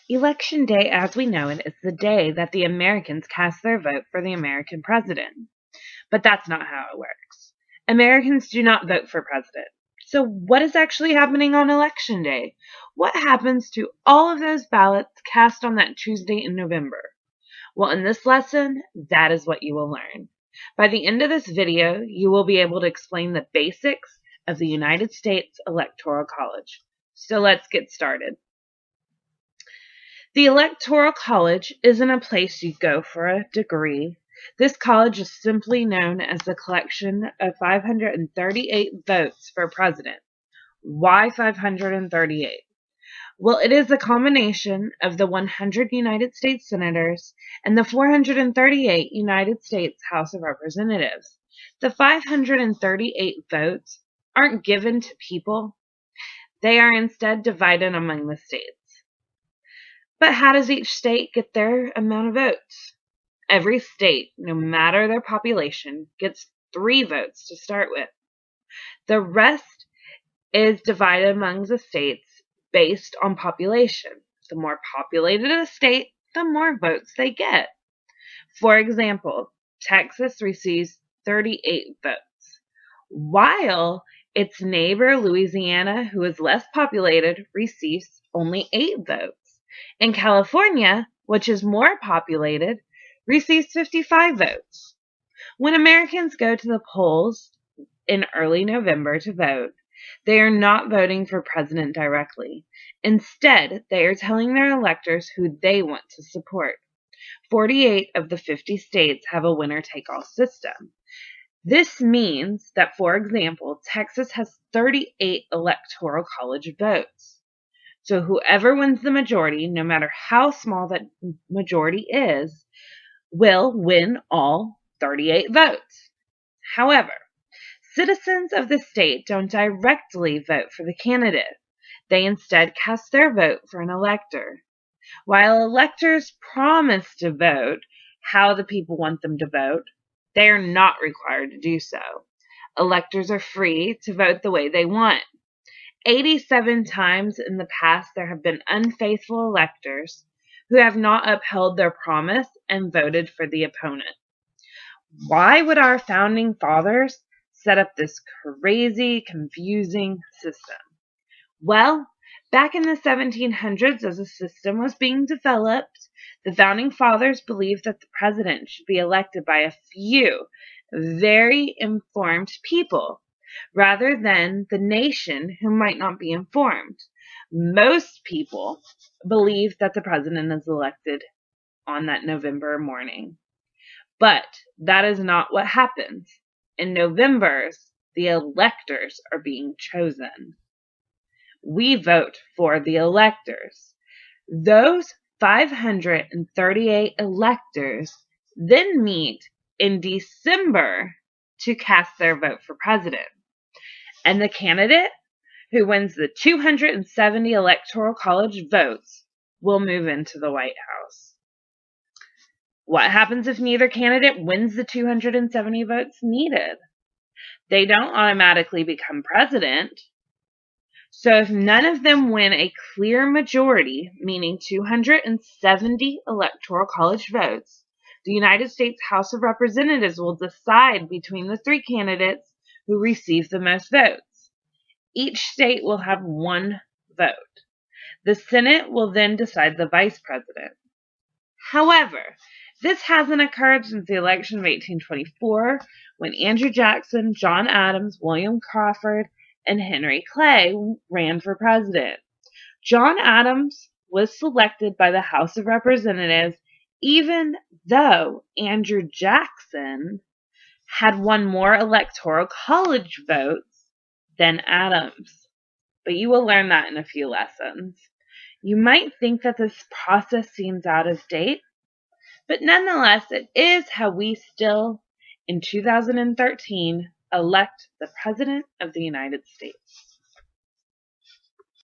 Election Day, as we know it, is the day that the Americans cast their vote for the American president. But that's not how it works. Americans do not vote for president. So what is actually happening on Election Day? What happens to all of those ballots cast on that Tuesday in November? Well, in this lesson, that is what you will learn. By the end of this video, you will be able to explain the basics of the United States Electoral College. So let's get started. The Electoral College isn't a place you go for a degree. This college is simply known as the collection of 538 votes for president. Why 538? Well, it is a combination of the 100 United States Senators and the 438 United States House of Representatives. The 538 votes aren't given to people. They are instead divided among the states. But how does each state get their amount of votes? Every state, no matter their population, gets 3 votes to start with. The rest is divided among the states based on population. The more populated a state, the more votes they get. For example, Texas receives 38 votes, while its neighbor Louisiana, who is less populated, receives only 8 votes. And California, which is more populated, receives 55 votes. When Americans go to the polls in early November to vote, they are not voting for president directly. Instead, they are telling their electors who they want to support. 48 of the 50 states have a winner-take-all system. This means that, for example, Texas has 38 Electoral College votes. So whoever wins the majority, no matter how small that majority is, will win all 38 votes. However, citizens of the state don't directly vote for the candidate. They instead cast their vote for an elector. While electors promise to vote how the people want them to vote, they are not required to do so. Electors are free to vote the way they want. 87 times in the past there have been unfaithful electors who have not upheld their promise and voted for the opponent. Why would our founding fathers set up this crazy, confusing system? Well, back in the 1700s, as the system was being developed, the founding fathers believed that the president should be elected by a few very informed people, rather than the nation who might not be informed. Most people believe that the president is elected on that November morning. But that is not what happens. In November, the electors are being chosen. We vote for the electors. Those 538 electors then meet in December to cast their vote for president. And the candidate who wins the 270 Electoral College votes will move into the White House. What happens if neither candidate wins the 270 votes needed? They don't automatically become president. So if none of them win a clear majority, meaning 270 Electoral College votes, the United States House of Representatives will decide between the 3 candidates who receive the most votes. Each state will have 1 vote. The Senate will then decide the vice president. However, this hasn't occurred since the election of 1824, when Andrew Jackson, John Adams, William Crawford, and Henry Clay ran for president. John Adams was selected by the House of Representatives, even though Andrew Jackson had won more Electoral College votes than Adams. But you will learn that in a few lessons. You might think that this process seems out of date, but nonetheless, it is how we still, in 2013, elect the President of the United States.